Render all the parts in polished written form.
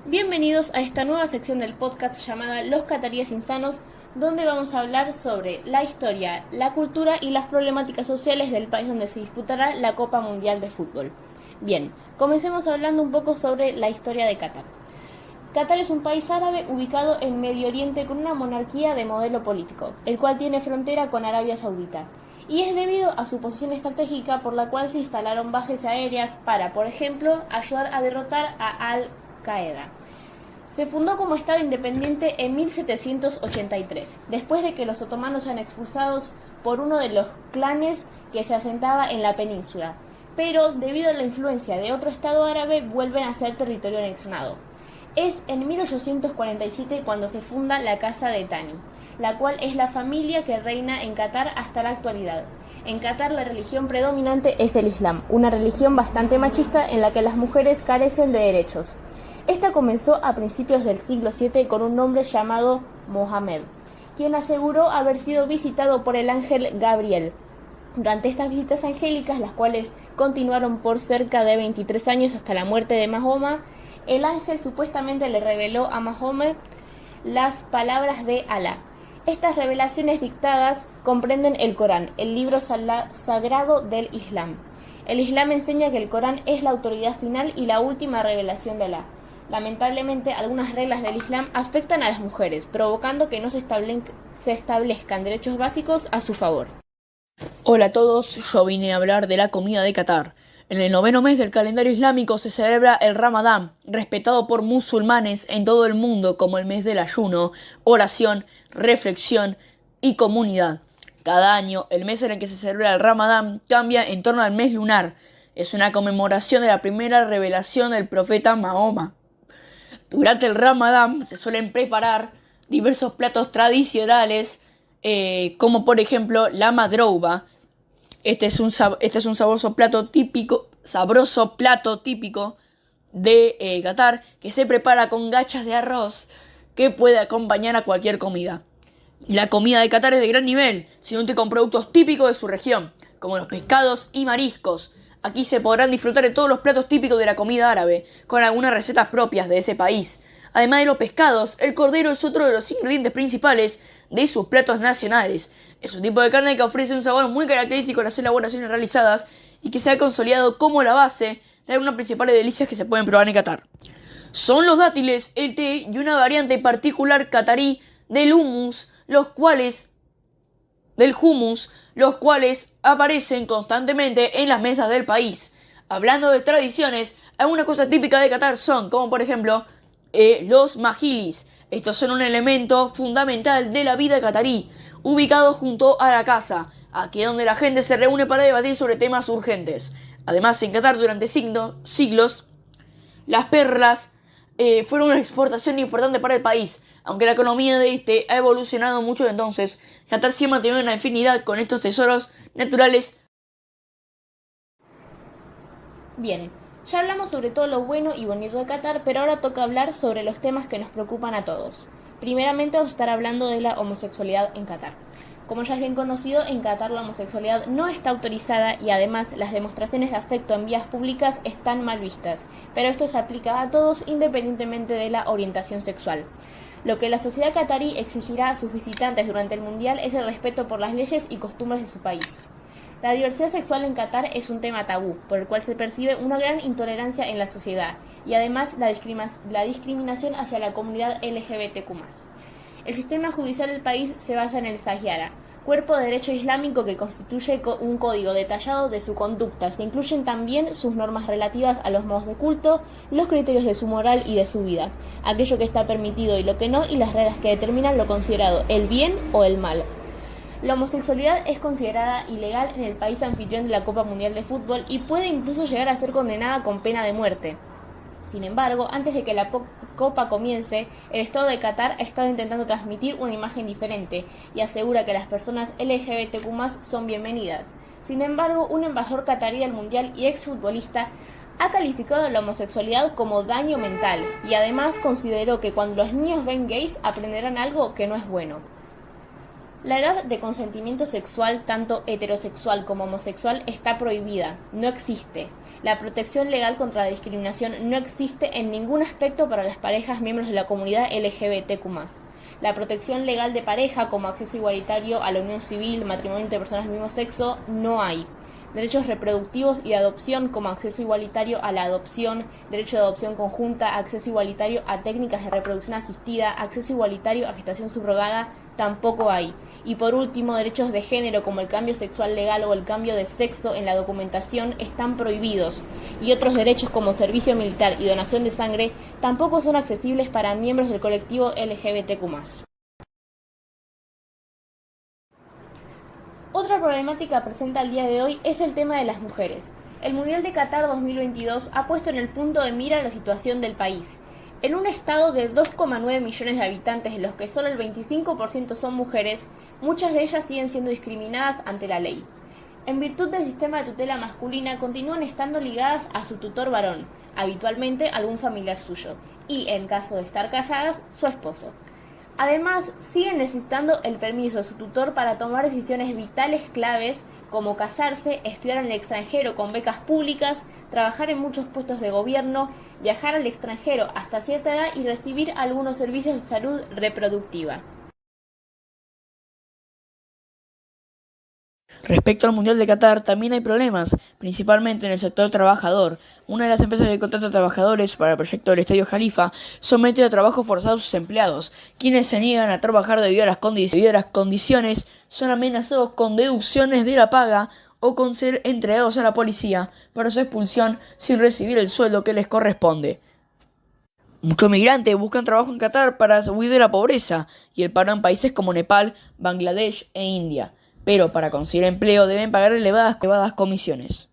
Bienvenidos a esta nueva sección del podcast llamada Los Cataríes Insanos, donde vamos a hablar sobre la historia, la cultura y las problemáticas sociales del país donde se disputará la Copa Mundial de Fútbol. Bien, comencemos hablando un poco sobre la historia de Qatar. Qatar es un país árabe ubicado en Medio Oriente con una monarquía de modelo político, el cual tiene frontera con Arabia Saudita. Y es debido a su posición estratégica por la cual se instalaron bases aéreas para, por ejemplo, ayudar a derrotar a Al-Qaeda. Se fundó como Estado independiente en 1783, después de que los otomanos sean expulsados por uno de los clanes que se asentaba en la península, pero debido a la influencia de otro Estado árabe vuelven a ser territorio anexionado. Es en 1847 cuando se funda la Casa de Thani, la cual es la familia que reina en Qatar hasta la actualidad. En Qatar la religión predominante es el Islam, una religión bastante machista en la que las mujeres carecen de derechos. Esta comenzó a principios del siglo VII con un hombre llamado Mohammed, quien aseguró haber sido visitado por el ángel Gabriel. Durante estas visitas angélicas, las cuales continuaron por cerca de 23 años hasta la muerte de Mahoma, el ángel supuestamente le reveló a Mohammed las palabras de Alá. Estas revelaciones dictadas comprenden el Corán, el libro sagrado del Islam. El Islam enseña que el Corán es la autoridad final y la última revelación de Alá. Lamentablemente, algunas reglas del Islam afectan a las mujeres, provocando que no se establezcan derechos básicos a su favor. Hola a todos, yo vine a hablar de la comida de Qatar. En el 9º mes del calendario islámico se celebra el Ramadán, respetado por musulmanes en todo el mundo como el mes del ayuno, oración, reflexión y comunidad. Cada año, el mes en el que se celebra el Ramadán cambia en torno al mes lunar. Es una conmemoración de la primera revelación del profeta Mahoma. Durante el Ramadán se suelen preparar diversos platos tradicionales, como por ejemplo la madrouba. Este es un sabroso plato típico de Qatar, que se prepara con gachas de arroz que puede acompañar a cualquier comida. La comida de Qatar es de gran nivel, sino con productos típicos de su región, como los pescados y mariscos. Aquí se podrán disfrutar de todos los platos típicos de la comida árabe, con algunas recetas propias de ese país. Además de los pescados, el cordero es otro de los ingredientes principales de sus platos nacionales. Es un tipo de carne que ofrece un sabor muy característico en las elaboraciones realizadas y que se ha consolidado como la base de algunas principales delicias que se pueden probar en Qatar. Son los dátiles, el té y una variante particular qatarí del hummus, los cuales aparecen constantemente en las mesas del país. Hablando de tradiciones, algunas cosas típicas de Qatar son, como por ejemplo, los majilis. Estos son un elemento fundamental de la vida qatarí, ubicado junto a la casa, aquí donde la gente se reúne para debatir sobre temas urgentes. Además, en Qatar durante siglos, las perlas fueron una exportación importante para el país. Aunque la economía de este ha evolucionado mucho desde entonces, Qatar sí ha mantenido una afinidad con estos tesoros naturales. Bien, ya hablamos sobre todo lo bueno y bonito de Qatar, pero ahora toca hablar sobre los temas que nos preocupan a todos. Primeramente vamos a estar hablando de la homosexualidad en Qatar. Como ya es bien conocido, en Qatar la homosexualidad no está autorizada y además las demostraciones de afecto en vías públicas están mal vistas, pero esto se aplica a todos independientemente de la orientación sexual. Lo que la sociedad qatarí exigirá a sus visitantes durante el Mundial es el respeto por las leyes y costumbres de su país. La diversidad sexual en Qatar es un tema tabú, por el cual se percibe una gran intolerancia en la sociedad y además la discriminación hacia la comunidad LGBTQ+. El sistema judicial del país se basa en el Sharia, cuerpo de derecho islámico que constituye un código detallado de su conducta. Se incluyen también sus normas relativas a los modos de culto, los criterios de su moral y de su vida, aquello que está permitido y lo que no, y las reglas que determinan lo considerado el bien o el mal. La homosexualidad es considerada ilegal en el país anfitrión de la Copa Mundial de Fútbol y puede incluso llegar a ser condenada con pena de muerte. Sin embargo, antes de que la Copa comience, el Estado de Qatar ha estado intentando transmitir una imagen diferente y asegura que las personas LGBTQ+ son bienvenidas. Sin embargo, un embajador qatarí del Mundial y exfutbolista ha calificado la homosexualidad como daño mental y además consideró que cuando los niños ven gays aprenderán algo que no es bueno. La edad de consentimiento sexual, tanto heterosexual como homosexual, está prohibida, no existe. La protección legal contra la discriminación no existe en ningún aspecto para las parejas miembros de la comunidad LGBTQ+. La protección legal de pareja, como acceso igualitario a la unión civil, matrimonio entre personas del mismo sexo, no hay. Derechos reproductivos y de adopción, como acceso igualitario a la adopción, derecho de adopción conjunta, acceso igualitario a técnicas de reproducción asistida, acceso igualitario a gestación subrogada, tampoco hay. Y por último, derechos de género como el cambio sexual legal o el cambio de sexo en la documentación están prohibidos. Y otros derechos como servicio militar y donación de sangre tampoco son accesibles para miembros del colectivo LGBTQ+. Otra problemática presente al día de hoy es el tema de las mujeres. El Mundial de Qatar 2022 ha puesto en el punto de mira la situación del país. En un estado de 2,9 millones de habitantes, de los que solo el 25% son mujeres, muchas de ellas siguen siendo discriminadas ante la ley. En virtud del sistema de tutela masculina, continúan estando ligadas a su tutor varón, habitualmente algún familiar suyo, y, en caso de estar casadas, su esposo. Además, siguen necesitando el permiso de su tutor para tomar decisiones vitales claves, como casarse, estudiar en el extranjero con becas públicas, trabajar en muchos puestos de gobierno, viajar al extranjero hasta cierta edad y recibir algunos servicios de salud reproductiva. Respecto al Mundial de Qatar, también hay problemas, principalmente en el sector trabajador. Una de las empresas que contrata trabajadores para el proyecto del Estadio Jalifa somete a trabajo forzado a sus empleados, quienes se niegan a trabajar debido a las condiciones, son amenazados con deducciones de la paga o con ser entregados a la policía para su expulsión sin recibir el sueldo que les corresponde. Muchos migrantes buscan trabajo en Qatar para huir de la pobreza y el paro en países como Nepal, Bangladesh e India. Pero para conseguir empleo deben pagar elevadas comisiones.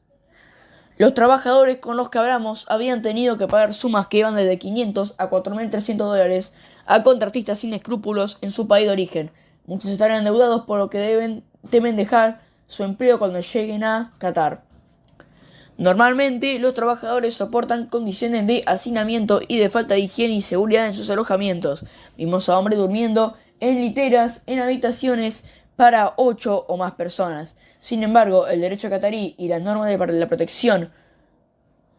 Los trabajadores con los que hablamos habían tenido que pagar sumas que iban desde 500 a 4.300 dólares a contratistas sin escrúpulos en su país de origen. Muchos estarán endeudados por lo que temen dejar su empleo cuando lleguen a Qatar. Normalmente los trabajadores soportan condiciones de hacinamiento y de falta de higiene y seguridad en sus alojamientos. Vimos a hombres durmiendo en literas, en habitaciones para 8 o más personas. Sin embargo, el derecho catarí y las normas de la protección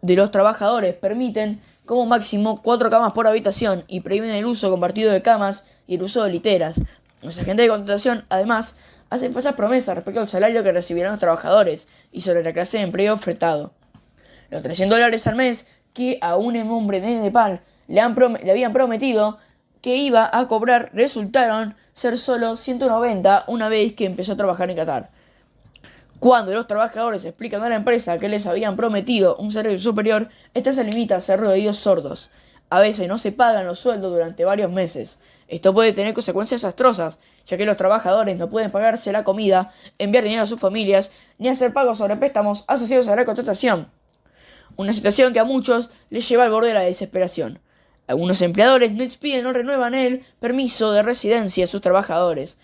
de los trabajadores permiten como máximo 4 camas por habitación y prohíben el uso compartido de camas y el uso de literas. Los agentes de contratación, además, hacen falsas promesas respecto al salario que recibirán los trabajadores y sobre la clase de empleo ofertado. Los $300 al mes que a un hombre de Nepal le habían prometido que iba a cobrar resultaron ser solo 190 una vez que empezó a trabajar en Qatar. Cuando los trabajadores explican a la empresa que les habían prometido un salario superior, esta se limita a hacer oídos sordos. A veces no se pagan los sueldos durante varios meses. Esto puede tener consecuencias desastrosas, ya que los trabajadores no pueden pagarse la comida, enviar dinero a sus familias, ni hacer pagos sobre préstamos asociados a la contratación. Una situación que a muchos les lleva al borde de la desesperación. Algunos empleadores no expiden o renuevan el permiso de residencia a sus trabajadores,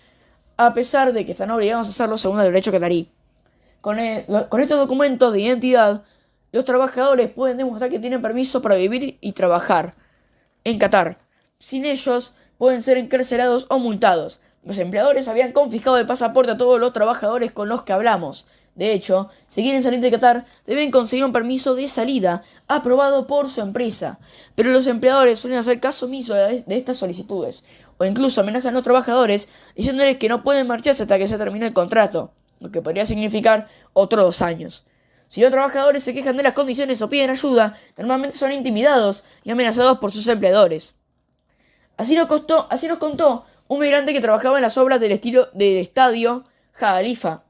a pesar de que están obligados a hacerlo según el derecho catarí. Con estos documentos de identidad, los trabajadores pueden demostrar que tienen permiso para vivir y trabajar en Qatar. Sin ellos, pueden ser encarcelados o multados. Los empleadores habían confiscado el pasaporte a todos los trabajadores con los que hablamos. De hecho, si quieren salir de Qatar, deben conseguir un permiso de salida aprobado por su empresa. Pero los empleadores suelen hacer caso omiso de estas solicitudes, o incluso amenazan a los trabajadores diciéndoles que no pueden marcharse hasta que se termine el contrato, lo que podría significar otros 2 años. Si los trabajadores se quejan de las condiciones o piden ayuda, normalmente son intimidados y amenazados por sus empleadores. Así nos contó un migrante que trabajaba en las obras del estadio Jalifa.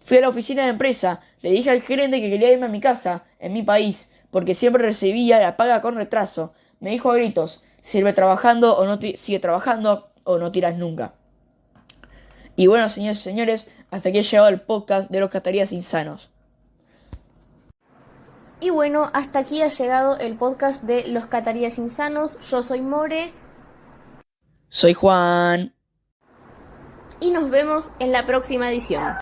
Fui a la oficina de empresa, le dije al gerente que quería irme a mi casa, en mi país, porque siempre recibía la paga con retraso. Me dijo a gritos, sigue trabajando o no tiras nunca. Y bueno, señores y señores, hasta aquí ha llegado el podcast de los cataríes insanos. Y bueno, hasta aquí ha llegado el podcast de los cataríes insanos. Yo soy More. Soy Juan. Y nos vemos en la próxima edición.